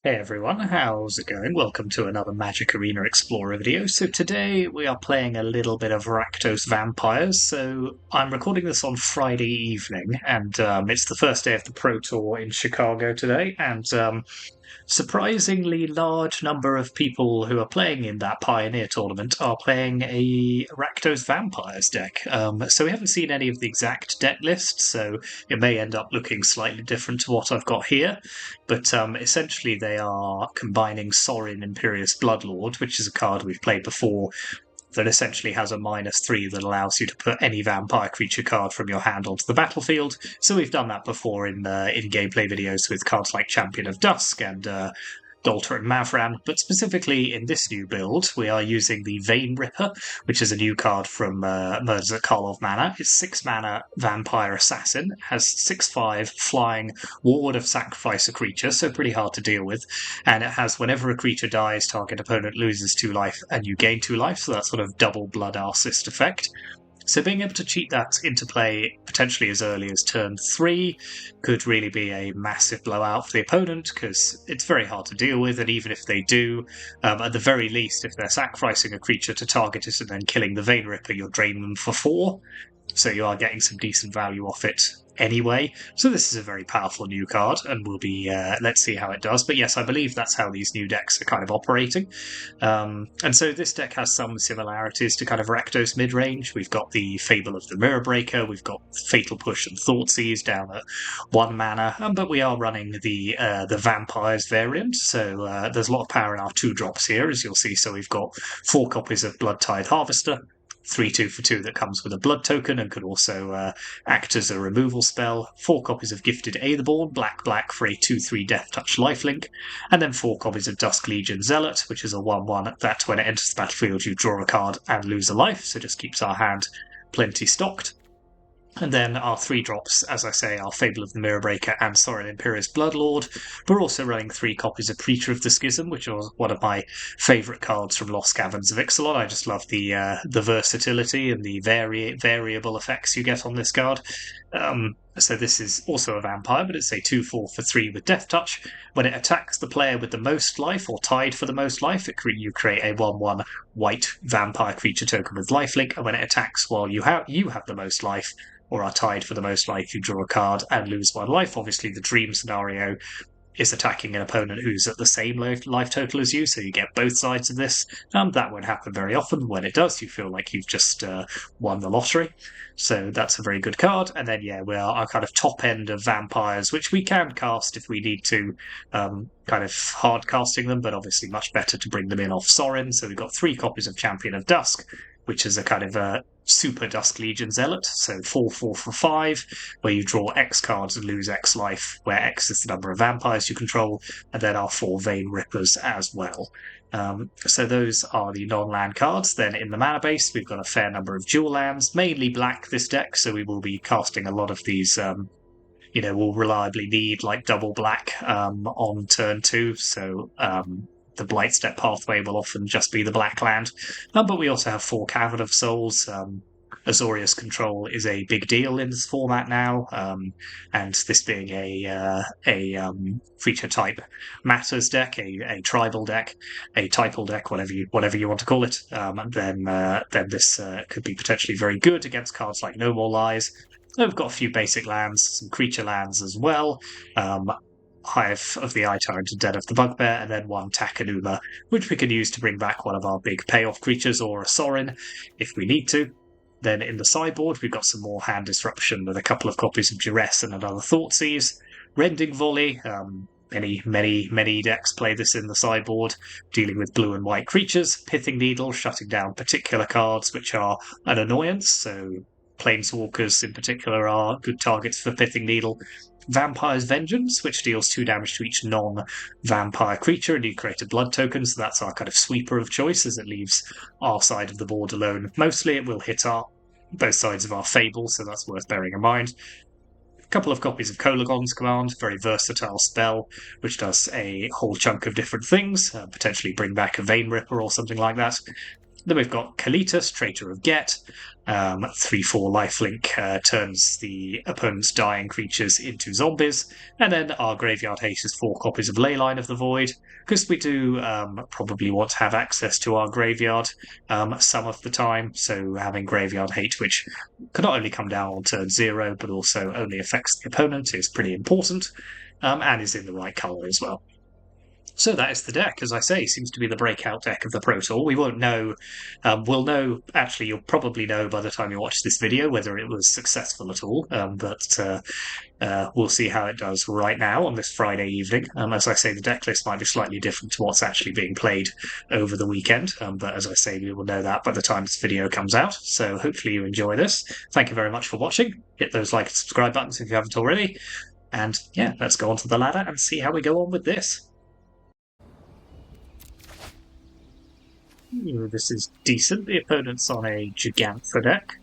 Hey everyone, how's it going? Welcome to another Magic Arena Explorer video. So today we are playing a little bit of Rakdos Vampires. So I'm recording this on Friday evening, and it's the first day of the Pro Tour in Chicago today, and surprisingly large number of people who are playing in that Pioneer tournament are playing a Rakdos Vampires deck. So we haven't seen any of the exact deck list, so it may end up looking slightly different to what I've got here. But essentially they are combining Sorin Imperious Bloodlord, which is a card we've played before, that essentially has a -3 that allows you to put any vampire creature card from your hand onto the battlefield. So we've done that before in gameplay videos with cards like Champion of Dusk and Dalter and Mavran, but specifically in this new build, we are using the Vein Ripper, which is a new card from Murders at Karlov Manor. It's 6 mana Vampire Assassin, has 6/5 flying Ward of Sacrifice a creature, so pretty hard to deal with, and it has whenever a creature dies, target opponent loses 2 life and you gain 2 life, so that sort of double Blood Arcist effect. So being able to cheat that into play potentially as early as turn 3 could really be a massive blowout for the opponent, because it's very hard to deal with, and even if they do, at the very least, if they're sacrificing a creature to target it and then killing the Vein Ripper, you'll drain them for 4, so you are getting some decent value off it anyway. So this is a very powerful new card, and we'll be let's see how it does. But yes, I believe that's how these new decks are kind of operating. And so this deck has some similarities to kind of Rakdos Midrange. We've got the Fable of the Mirror Breaker, we've got Fatal Push and Thoughtseize down at 1 mana, but we are running the Vampires variant, so there's a lot of power in our 2-drops here, as you'll see. So we've got 4 copies of Bloodtide Harvester, 3/2 for 2 that comes with a blood token and could also act as a removal spell, 4 copies of Gifted Aetherborn, black for a 2/3 Death Touch lifelink, and then 4 copies of Dusk Legion Zealot, which is a 1/1 that when it enters the battlefield you draw a card and lose a life, so just keeps our hand plenty stocked. And then our 3-drops, as I say, are Fable of the Mirror Breaker and Sorin Imperious Bloodlord. We're also running 3 copies of Preacher of the Schism, which was one of my favourite cards from Lost Caverns of Ixalan. I just love the versatility and the variable effects you get on this card. So this is also a vampire, but it's a 2/4 for 3 with Death Touch. When it attacks the player with the most life, or tied for the most life, you create a 1/1 white vampire creature token with lifelink, and when it attacks while you have the most life, or are tied for the most life, you draw a card and lose 1 life. Obviously, the dream scenario is attacking an opponent who's at the same life total as you, so you get both sides of this. That won't happen very often. When it does, you feel like you've just won the lottery. So that's a very good card. And then, yeah, we are our kind of top end of vampires, which we can cast if we need to, kind of hard casting them, but obviously much better to bring them in off Sorin. So we've got 3 copies of Champion of Dusk, which is a kind of Super Dusk Legion Zealot, so 4/4 for 5, where you draw X cards and lose X life, where X is the number of vampires you control, and then our 4 Vein Rippers as well. So those are the non-land cards. Then in the mana base, we've got a fair number of dual lands, mainly black this deck, so we will be casting a lot of these. We'll reliably need like double black on turn 2, so the Blightstep pathway will often just be the black land. But we also have 4 Cavern of Souls. Azorius Control is a big deal in this format now, and this being a creature type matters deck, a tribal deck, a typal deck, whatever you want to call it, then this could be potentially very good against cards like No More Lies. We've got a few basic lands, some creature lands as well. Hive of the Eye Tyrant and Den of the Bugbear, and then 1 Takanuma, which we can use to bring back one of our big payoff creatures or a Sorin if we need to. Then in the sideboard, we've got some more hand disruption with a couple of copies of Duress and another Thoughtseize. Rending Volley, many decks play this in the sideboard, dealing with blue and white creatures. Pithing Needle, shutting down particular cards which are an annoyance, so Planeswalkers in particular are good targets for Pithing Needle. Vampire's Vengeance, which deals 2 damage to each non-vampire creature, and you create a blood token, so that's our kind of sweeper of choice, as it leaves our side of the board alone. Mostly it will hit both sides of our Fable, so that's worth bearing in mind. A couple of copies of Kolagon's Command, very versatile spell, which does a whole chunk of different things, potentially bring back a Vein Ripper or something like that. Then we've got Kalitas, Traitor of Get. 3/4 lifelink turns the opponent's dying creatures into zombies. And then our Graveyard Haste is 4 copies of Leyline of the Void, because we do probably want to have access to our graveyard some of the time. So having Graveyard Hate, which can not only come down on turn 0, but also only affects the opponent, is pretty important, and is in the right colour as well. So that is the deck, as I say, seems to be the breakout deck of the Pro Tour. We won't know, we'll know, actually you'll probably know by the time you watch this video whether it was successful at all, but we'll see how it does right now on this Friday evening. As I say, the deck list might be slightly different to what's actually being played over the weekend, but as I say, we will know that by the time this video comes out, so hopefully you enjoy this. Thank you very much for watching. Hit those like and subscribe buttons if you haven't already, and yeah, let's go on to the ladder and see how we go on with this. This is decent. The opponent's on a Gigantha deck.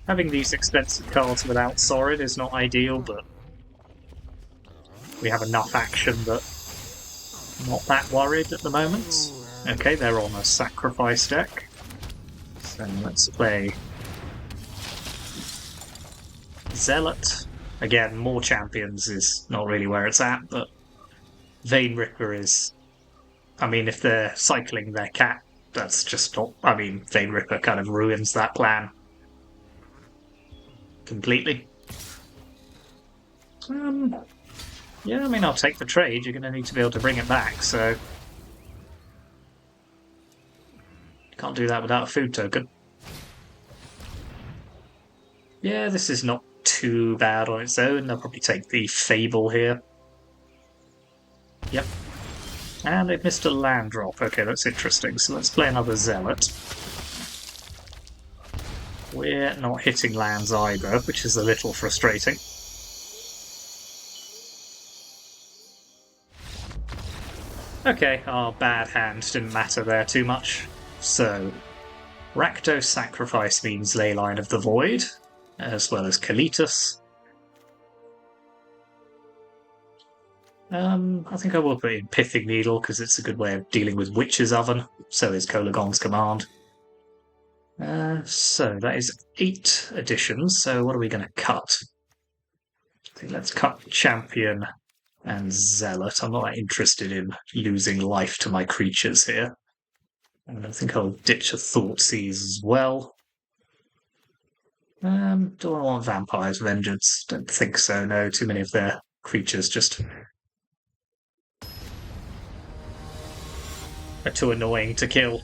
Having these expensive cards without Sorin is not ideal, but we have enough action that I'm not that worried at the moment. Okay, they're on a Sacrifice deck. So let's play Zealot. Again, more champions is not really where it's at, but Vein Ripper is... I mean, if they're cycling their cat, that's just not... I mean, Vein Ripper kind of ruins that plan completely. Yeah, I mean, I'll take the trade. You're going to need to be able to bring it back, so... Can't do that without a food token. Yeah, this is not too bad on its own. I'll probably take the Fable here. Yep. And they've missed a land drop. Okay, that's interesting. So let's play another Zealot. We're not hitting lands either, which is a little frustrating. Okay, our bad hand didn't matter there too much. So, Rakdos Sacrifice means Leyline of the Void, as well as Kalitas. I think I will put in Pithing Needle, because it's a good way of dealing with Witch's Oven. So is Kolagon's Command. So that is 8 additions, so what are we going to cut? I think let's cut Champion and Zealot. I'm not that interested in losing life to my creatures here. And I think I'll ditch a Thoughtseize as well. Do I want Vampire's Vengeance? Don't think so, no. Too many of their creatures just are too annoying to kill.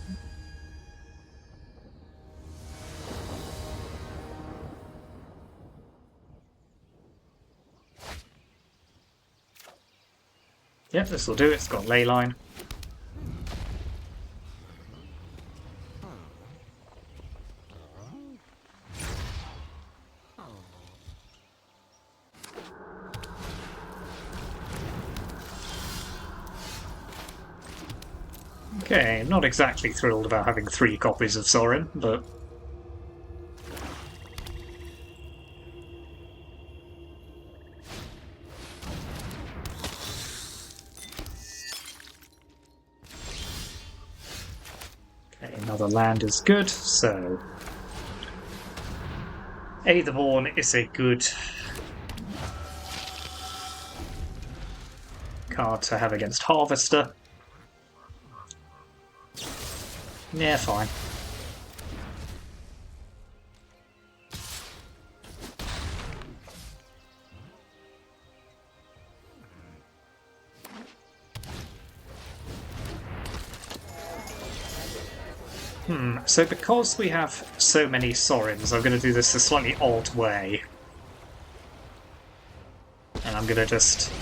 Yep, this will do it. It's got Leyline. Okay, not exactly thrilled about having 3 copies of Sorin, but... Okay, another land is good, so... Aetherborn is a good card to have against Harvester. Yeah, fine. So because we have so many Sorins, I'm going to do this a slightly odd way. And I'm going to just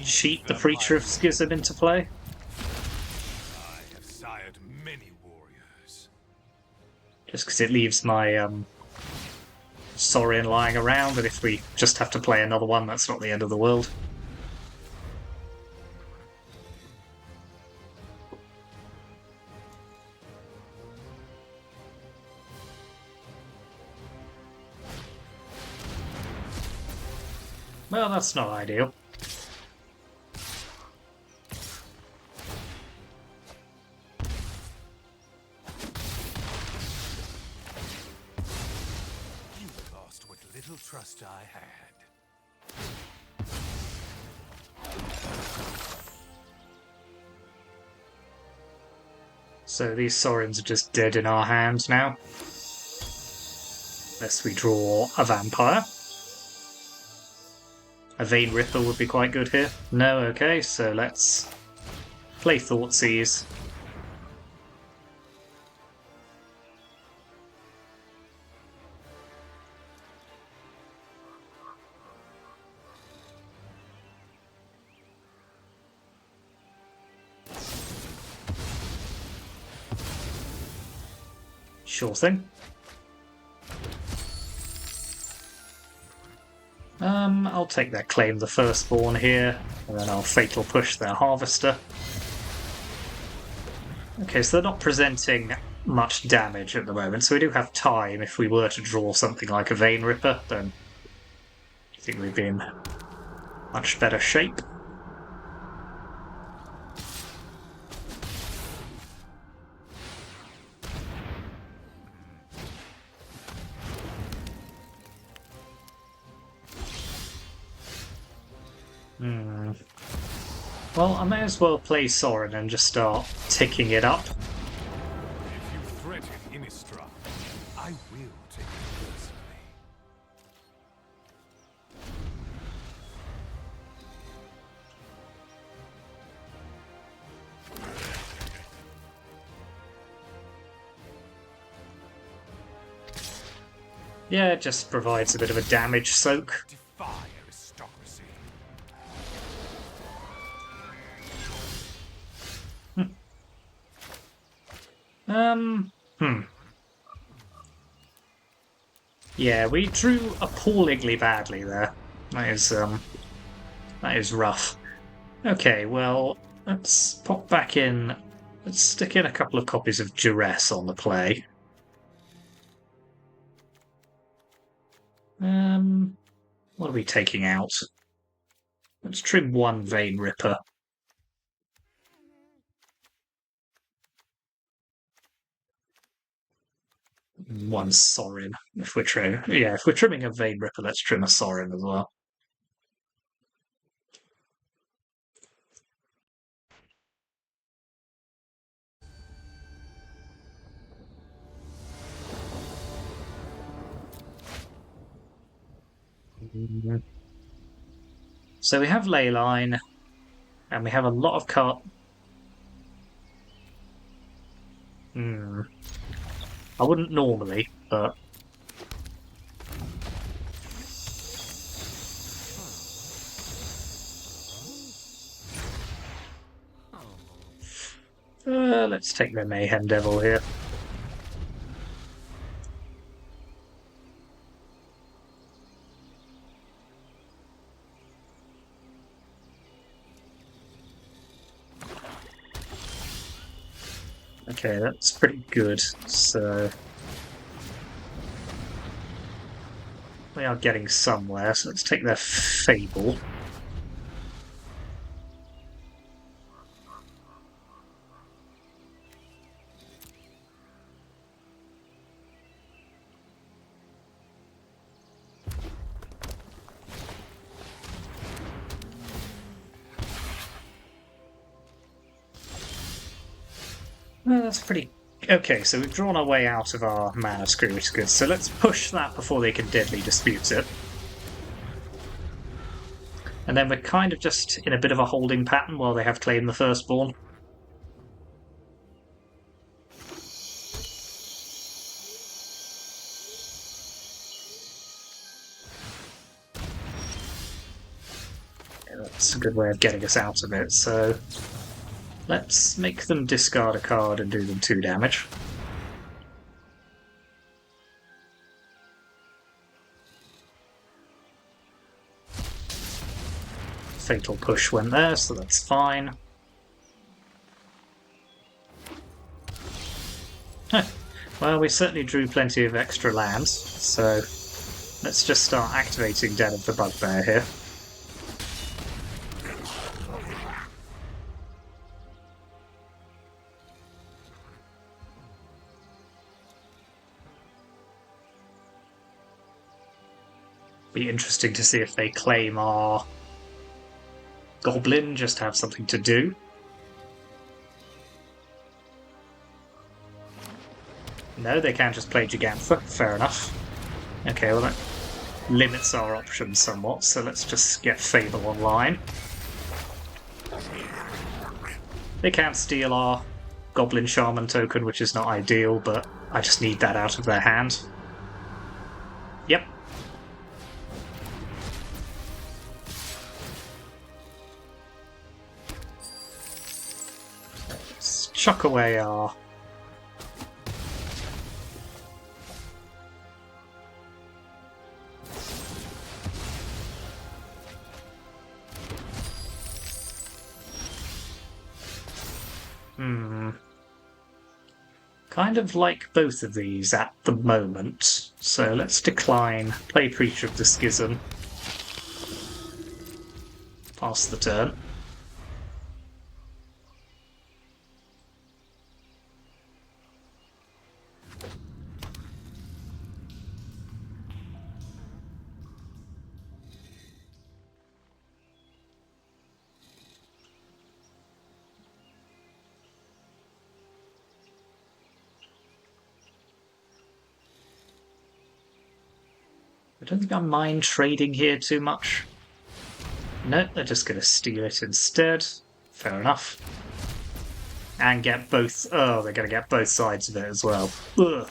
cheat the Preacher of Schism into play. Just because it leaves my Sorin lying around, and if we just have to play another one, that's not the end of the world. Well, that's not ideal. You lost what little trust I had. So these Saurins are just dead in our hands now. Unless we draw a vampire. A Vein Ripper would be quite good here. No, okay, so let's play Thoughtseize. Sure thing. I'll take that Claim the Firstborn here, and then I'll Fatal Push their Harvester. Okay, so they're not presenting much damage at the moment, so we do have time. If we were to draw something like a Vein Ripper, then I think we'd be in much better shape. Well, I may as well play Sorin and just start ticking it up. If you threaten Innistrad, I will take it personally. Yeah, it just provides a bit of a damage soak. Defy aristocracy. Yeah, we drew appallingly badly there. That is rough. Okay, well, let's pop back in. Let's stick in a couple of copies of Duress on the play. What are we taking out? Let's trim one Vein Ripper. One Sorin. If we're trimming a Vein Ripper, let's trim a Sorin as well. So we have Leyline, and we have a lot of card. I wouldn't normally, but let's take the Mayhem Devil here. Okay, that's pretty good. So we are getting somewhere. So let's take their Fable. That's pretty... Okay, so we've drawn our way out of our Mana Screw, which is good. So let's push that before they can Deadly Dispute it. And then we're kind of just in a bit of a holding pattern while they have Claim the Firstborn. Yeah, that's a good way of getting us out of it, so... Let's make them discard a card and do them 2 damage. Fatal Push went there, so that's fine. Well, we certainly drew plenty of extra lands, so let's just start activating Den of the Bugbear here. Be interesting to see if they claim our goblin just to have something to do. No, they can't just play Gigantha. Fair enough. Okay, well that limits our options somewhat, so let's just get Fable online. They can't steal our Goblin Shaman token, which is not ideal, but I just need that out of their hand. Yep. Let's chuck away our... Kind of like both of these at the moment. So let's decline, play Preacher of the Schism. Pass the turn. I don't think I mind trading here too much. No, they're just going to steal it instead. Fair enough. And get both... Oh, they're going to get both sides of it as well. Ugh.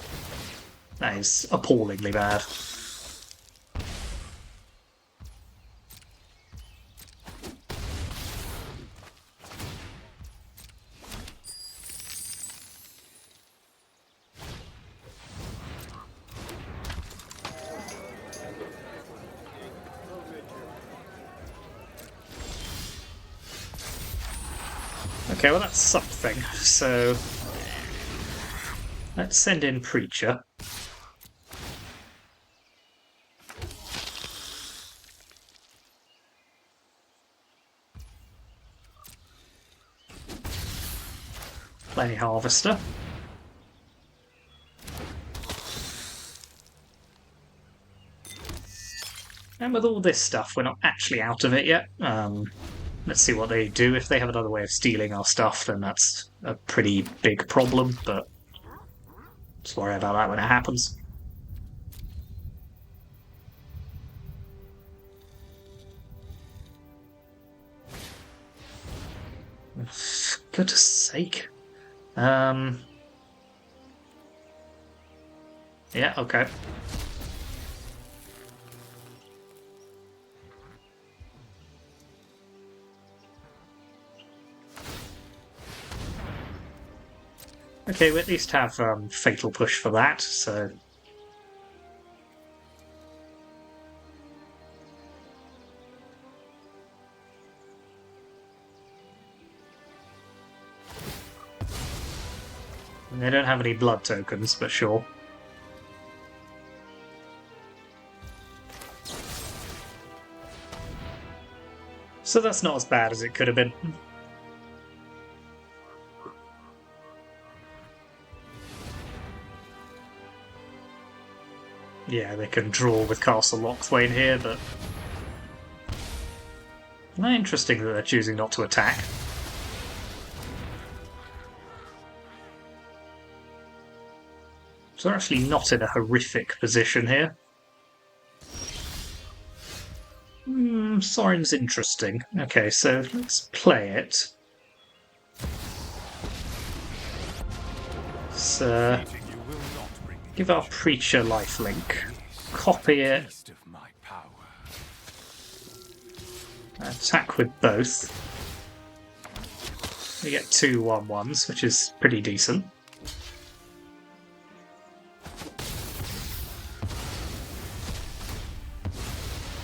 That is appallingly bad. Okay, well that's something. So let's send in Preacher. Play Harvester. And with all this stuff, we're not actually out of it yet. Let's see what they do. If they have another way of stealing our stuff, then that's a pretty big problem, but let's worry about that when it happens. For goodness sake. Yeah, okay. Okay, we at least have Fatal Push for that, so... They don't have any blood tokens, but sure. So that's not as bad as it could have been. Yeah, they can draw with Castle Lochthwain here, but... Interesting that they're choosing not to attack. So they're actually not in a horrific position here. Soren's interesting. Okay, so let's play it. So, give our Preacher lifelink. Copy it. Attack with both. We get 2 1/1s, which is pretty decent.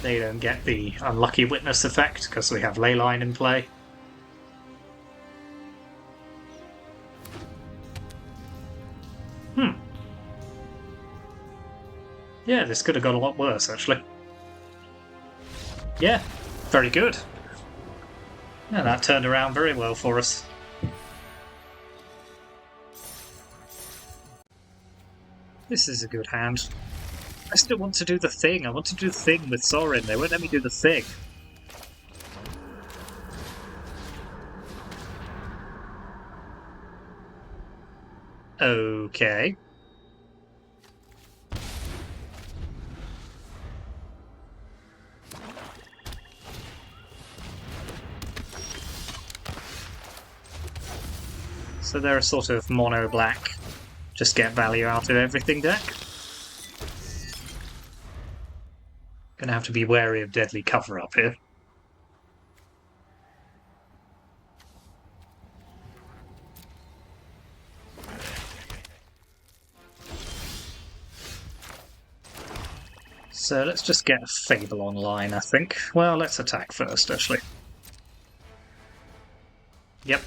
They don't get the unlucky witness effect because we have Leyline in play. Yeah, this could have gone a lot worse, actually. Yeah, very good. Yeah, that turned around very well for us. This is a good hand. I still want to do the thing. I want to do the thing with Sorin. They won't let me do the thing. Okay. So they're a sort of mono-black, just get value out of everything deck. Gonna have to be wary of deadly cover-up here. So let's just get a Fable online, I think. Well, let's attack first, actually. Yep.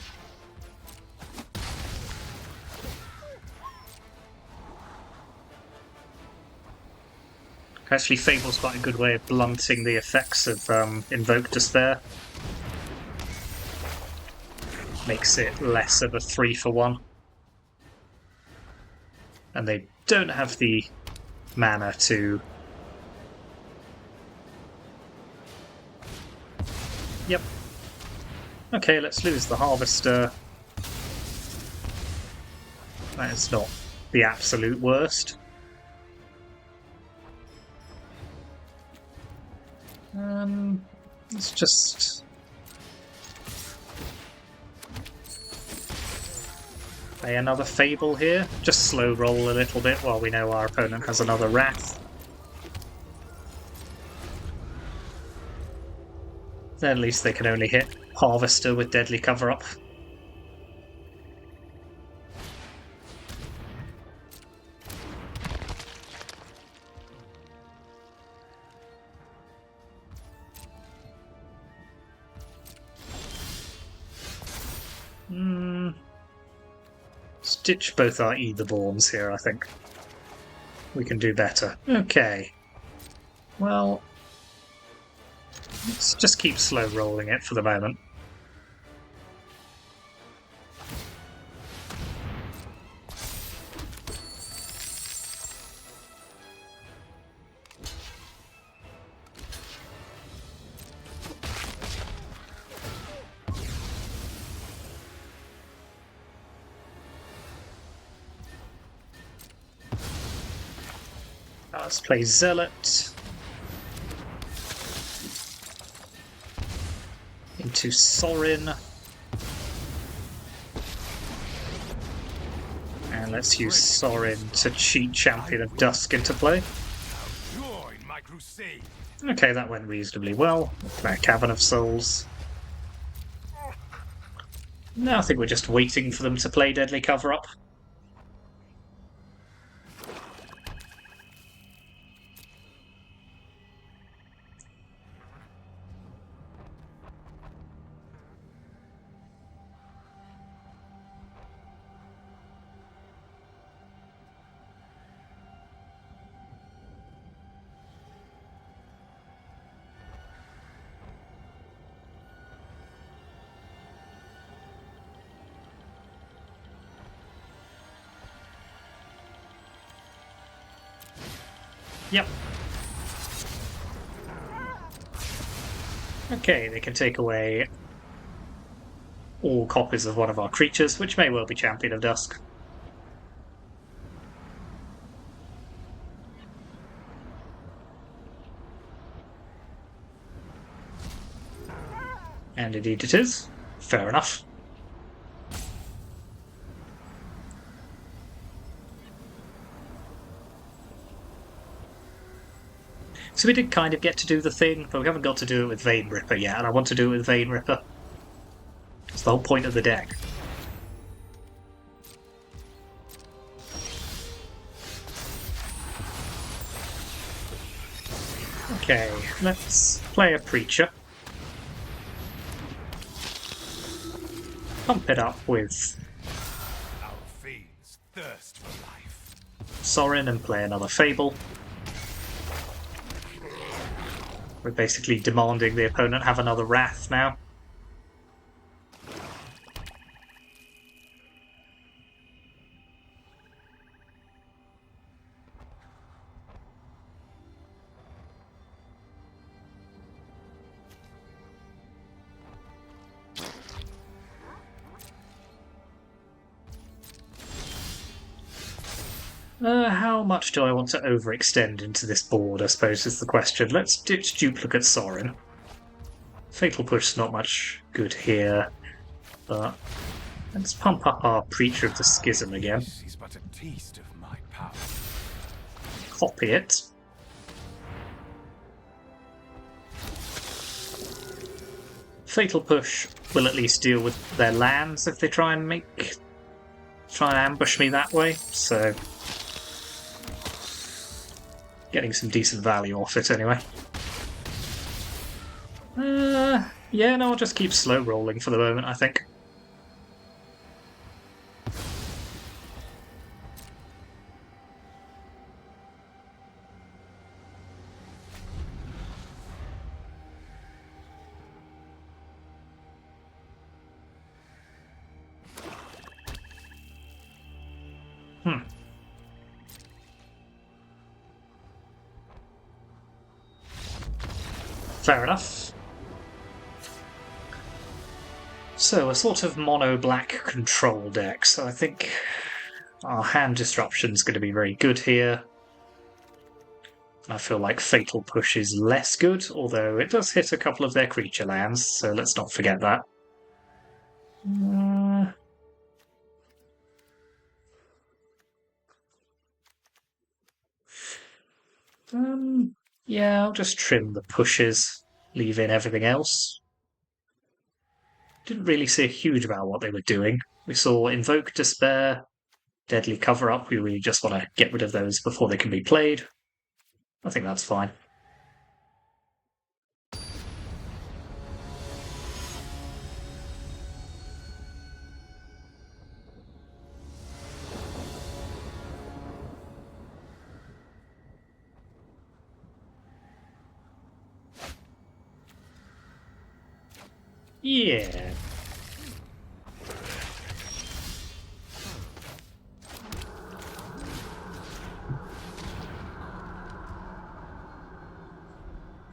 Actually, Fable's quite a good way of blunting the effects of Invoke Despair. Makes it less of a 3-for-1. And they don't have the mana to... Yep. Okay, let's lose the Harvester. That is not the absolute worst. Let's just... play another Fable here. Just slow roll a little bit while we know our opponent has another Wrath. Then at least they can only hit Harvester with Deadly Cover-Up. Ditch both our Etherborns here, I think. We can do better. Okay. Well, let's just keep slow rolling it for the moment. Let's play Zealot. Into Sorin. And let's use Sorin to cheat Champion of Dusk into play. Okay, that went reasonably well. Play Cavern of Souls. Now I think we're just waiting for them to play Deadly Cover-Up. Yep. Okay, they can take away all copies of one of our creatures, which may well be Champion of Dusk. And indeed it is. Fair enough. So we did kind of get to do the thing, but we haven't got to do it with Vein Ripper yet, and I want to do it with Vein Ripper. It's the whole point of the deck. Okay, let's play a Preacher. Pump it up with Our fiends thirst for life. Sorin and play another Fable. We're basically demanding the opponent have another Wrath now. How much do I want to overextend into this board, I suppose, is the question. Let's ditch duplicate Sorin. Fatal Push's not much good here, but let's pump up our Preacher of the Schism again. This is but a taste of my power. Copy it. Fatal Push will at least deal with their lands if they try and ambush me that way, so getting some decent value off it anyway. Yeah, no, I'll just keep slow rolling for the moment, I think. Fair enough. So, a sort of mono-black control deck, so I think our hand disruption's going to be very good here. I feel like Fatal Push is less good, although it does hit a couple of their creature lands, so let's not forget that. Yeah, I'll just trim the pushes, leave in everything else. Didn't really see a huge about what they were doing. We saw Invoke Despair, Deadly Cover-Up. We really just want to get rid of those before they can be played. I think that's fine. Yeah.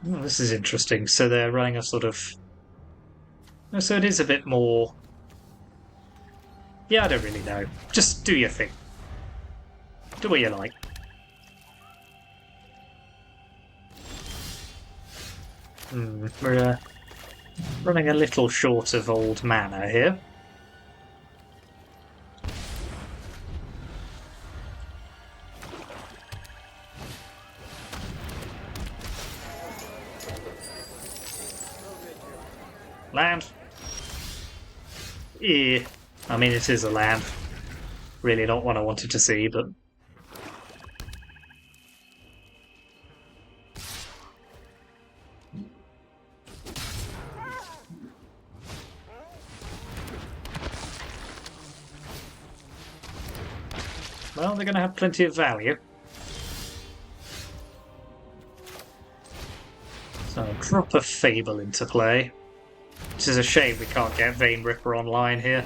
Oh, this is interesting. So they're running a sort of... So it is a bit more... Yeah, I don't really know. Just do your thing. Do what you like. We're running a little short of old mana here. Land. Yeah. I mean, it is a land. Really not what I wanted to see, but... Well, they're going to have plenty of value. So I'll drop a Fable into play. Which is a shame we can't get Vein Ripper online here.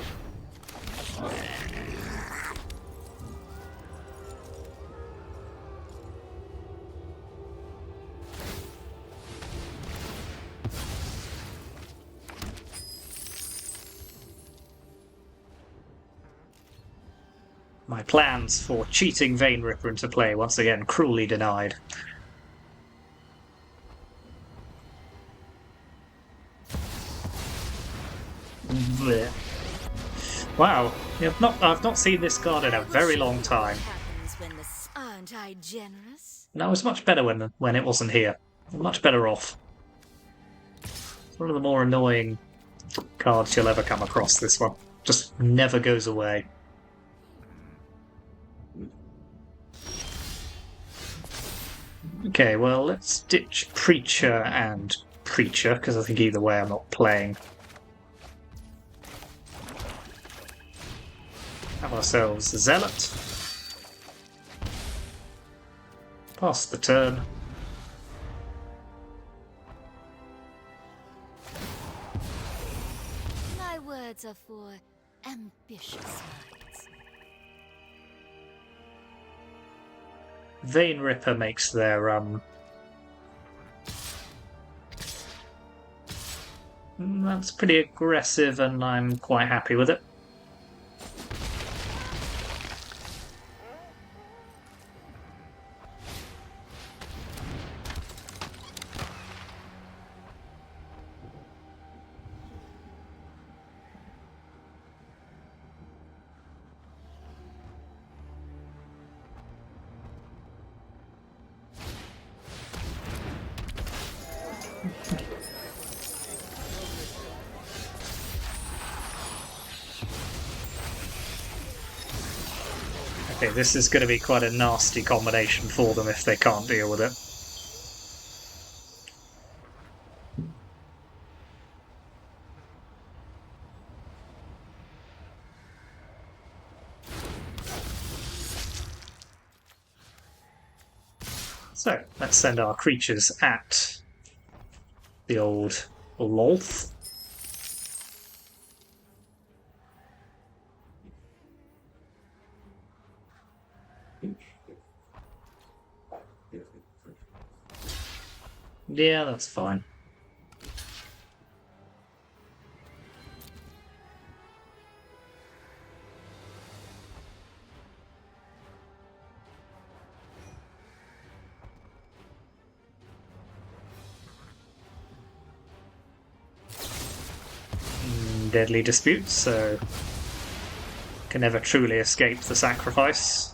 My plans for cheating Vein Ripper into play once again cruelly denied. Blech. Wow, I've not seen this card in a very long time. Aren't I generous? And I was much better when it wasn't here. Much better off. It's one of the more annoying cards you'll ever come across, this one. Just never goes away. Okay, well, let's ditch Preacher and Preacher, because I think either way I'm not playing. Have ourselves a Zealot. Pass the turn. My words are for ambitious minds. Vein Ripper makes their that's pretty aggressive, and I'm quite happy with it. Okay, this is going to be quite a nasty combination for them if they can't deal with it. So, let's send our creatures at the old Lolth. Yeah, that's fine. Deadly dispute, so can never truly escape the sacrifice.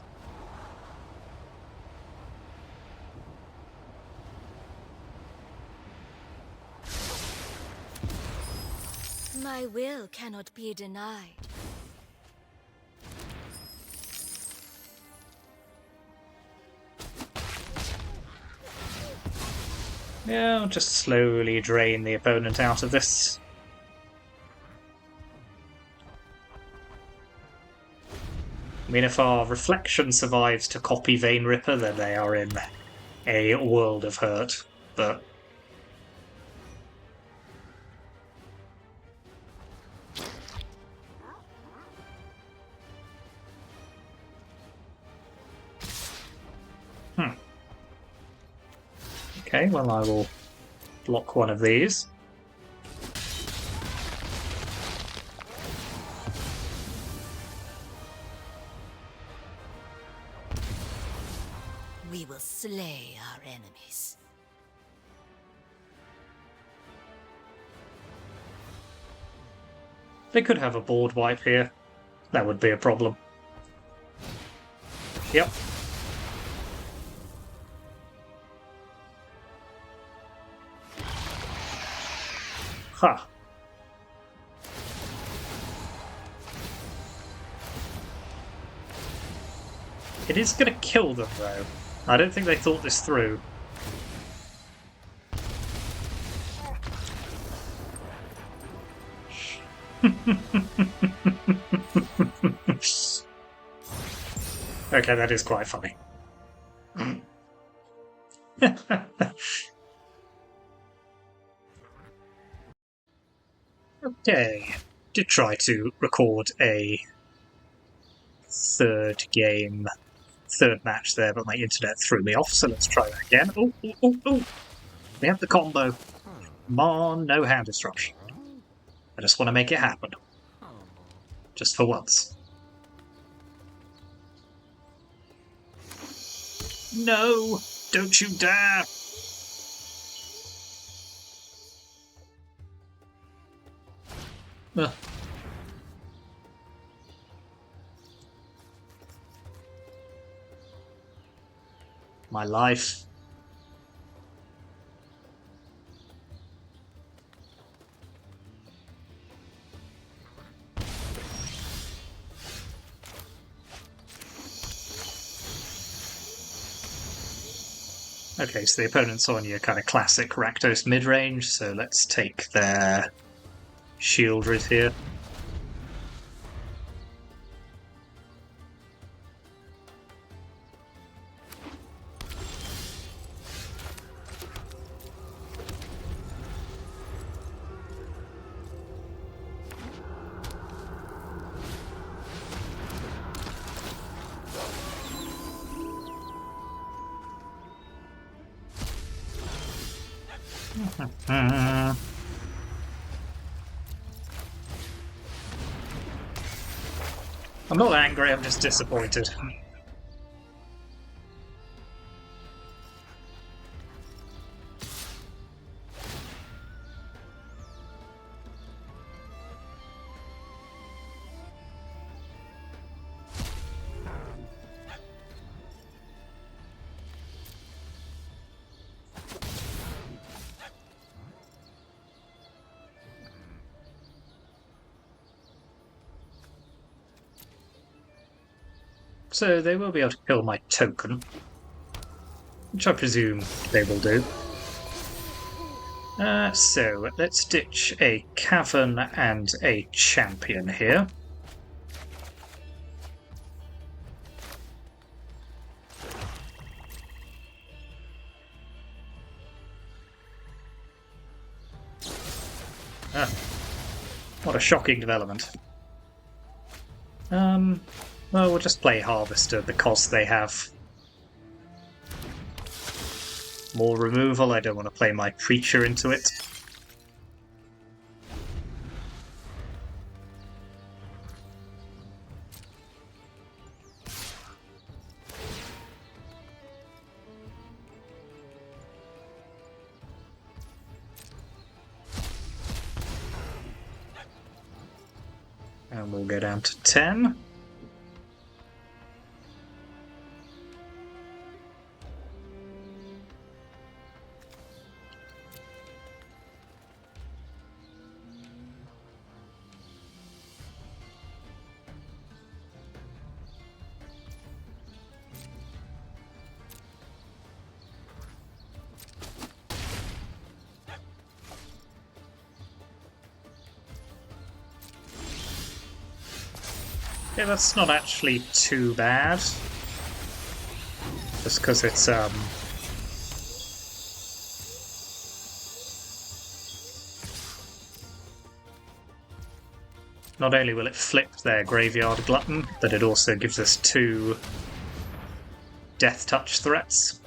My will cannot be denied. Yeah, I'll just slowly drain the opponent out of this. I mean, if our reflection survives to copy Vein Ripper, then they are in a world of hurt. But okay, well, I will block one of these. We will slay our enemies. They could have a board wipe here. That would be a problem. Yep. Huh. It is going to kill them, though. I don't think they thought this through. Okay, that is quite funny. Okay. Did try to record a third match there, but my internet threw me off, so let's try that again. Oh, oh, oh, oh! We have the combo. Come on, no hand destruction. I just want to make it happen. Just for once. No! Don't you dare! Ugh. My life. Okay, so the opponent's on your kind of classic Rakdos mid-range, so let's take their Shieldred here. I'm not angry, I'm just disappointed. So they will be able to kill my token, which I presume they will do. So let's ditch a cavern and a champion here. Ah, what a shocking development. Well, we'll just play Harvester because they have more removal. I don't want to play my Preacher into it. And we'll go down to 10. Yeah, that's not actually too bad. Just because it's, not only will it flip their Graveyard Glutton, but it also gives us 2 Death Touch threats.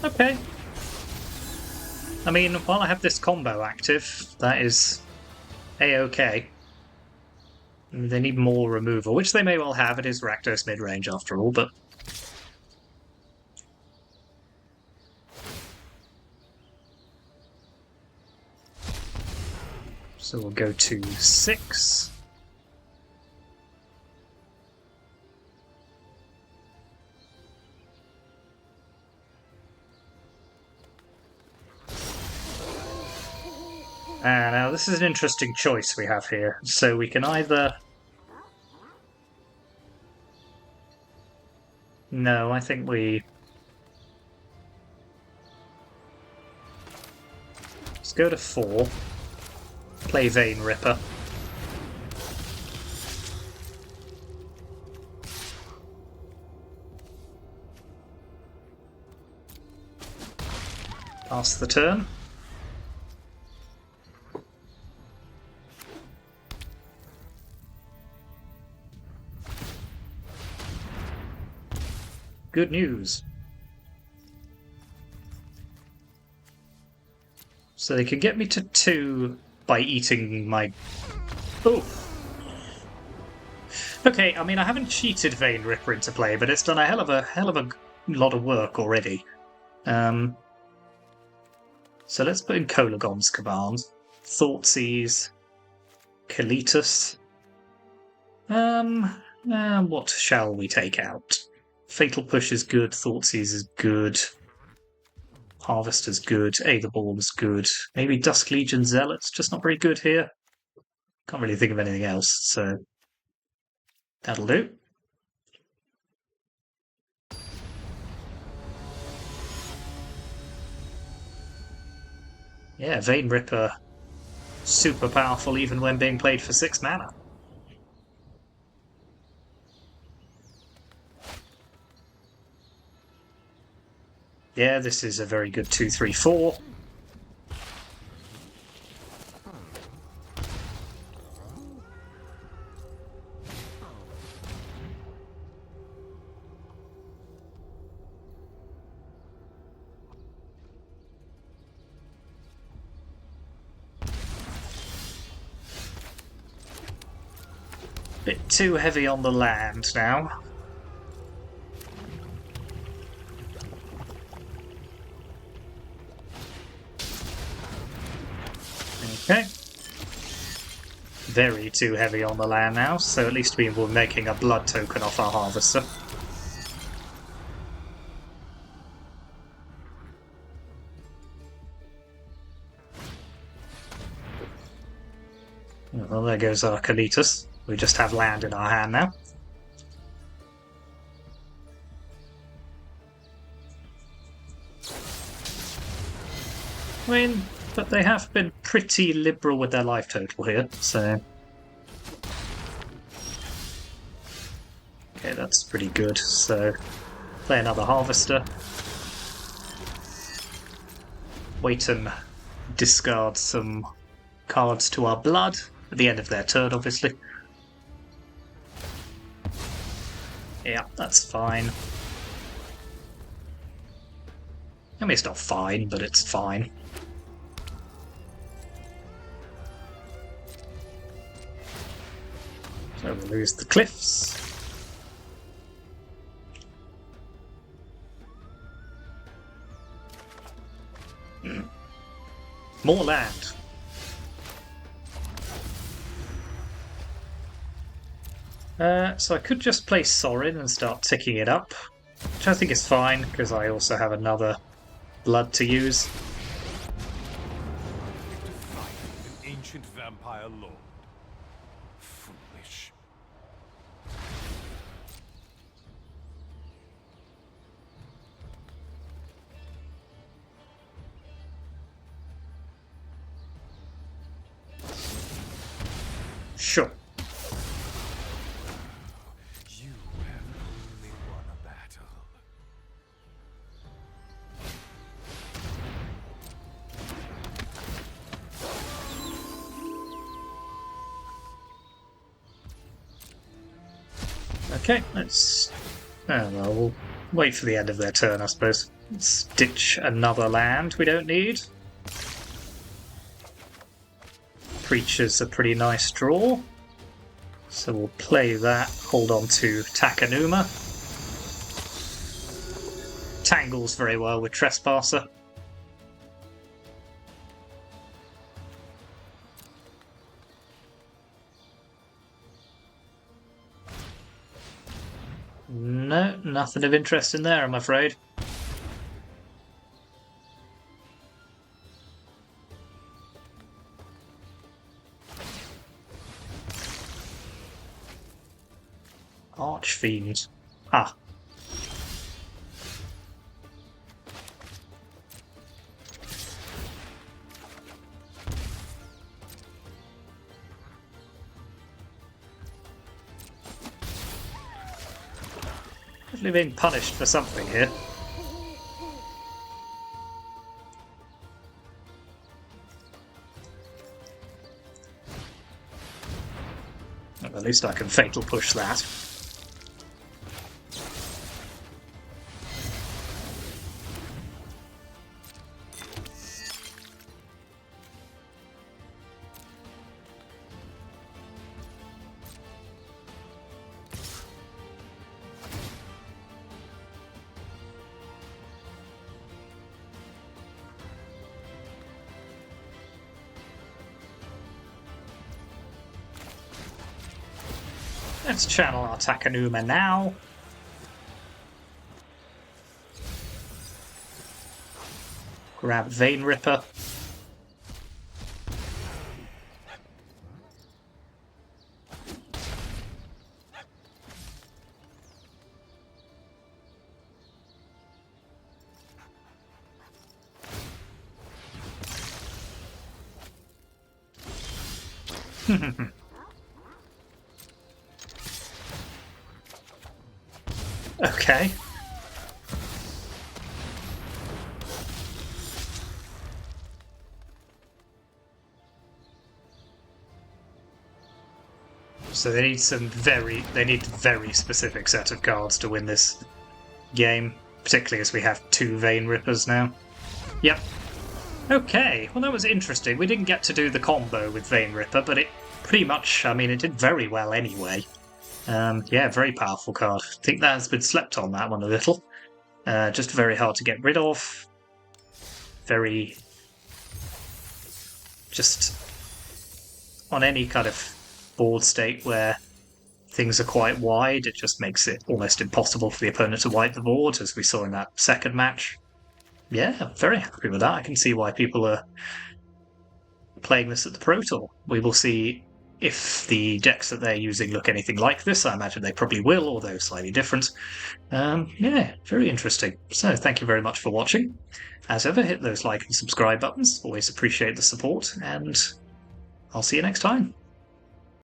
Okay. I mean, while I have this combo active, that is A-okay. They need more removal, which they may well have. It is Rakdos mid-range after all, but... So we'll go to 6. Now this is an interesting choice we have here. So we can either... No, I think we... Let's go to 4. Play Vein Ripper. Pass the turn. Good news. So they can get me to 2 by eating my... Oh! Okay, I mean, I haven't cheated Vein Ripper into play, but it's done a hell of a lot of work already. So let's put in Kolagon's command. Thoughtseize. Kalitus. What shall we take out? Fatal Push is good, Thoughtseize is good, Harvester's good, Aetherborn's good, maybe Dusk Legion Zealot's just not very good here. Can't really think of anything else, so that'll do. Yeah, Vein Ripper, super powerful even when being played for 6 mana. Yeah, this is a very good 2-3-4. Bit too heavy on the land now. Okay. Very too heavy on the land now, so at least we were making a blood token off our harvester. Well, there goes our Kalitas. We just have land in our hand now. I mean, but they have been pretty liberal with their life total here, so... Okay, that's pretty good. So, play another harvester. Wait and discard some cards to our blood at the end of their turn, obviously. Yeah, that's fine. I mean, it's not fine, but it's fine. So we'll lose the cliffs. More land. So I could just play Sorin and start ticking it up, which I think is fine, because I also have another blood to use. An ancient vampire lord. Foolish. Sure. You have only won a battle. Okay, let's... Oh, well, we'll wait for the end of their turn, I suppose. Let's ditch another land we don't need. Preacher's a pretty nice draw. So we'll play that, hold on to Takanuma. Tangles very well with Trespasser. No, nothing of interest in there, I'm afraid. Archfiend. Ah. Definitely being punished for something here. Well, at least I can fatal push that. Let's channel our Takanuma now. Grab Vein Ripper. Okay. So they need a very specific set of cards to win this game, particularly as we have two Vein Rippers now. Yep. Okay, well that was interesting. We didn't get to do the combo with Vein Ripper, but it pretty much, I mean, it did very well anyway. Yeah, very powerful card. I think that has been slept on, that one, a little. Just very hard to get rid of. Very... just on any kind of board state where things are quite wide, it just makes it almost impossible for the opponent to wipe the board, as we saw in that second match. Yeah, I'm very happy with that. I can see why people are playing this at the Pro Tour. We will see if the decks that they're using look anything like this. I imagine they probably will, although slightly different. Yeah, very interesting. So thank you very much for watching. As ever, hit those like and subscribe buttons. Always appreciate the support, and I'll see you next time.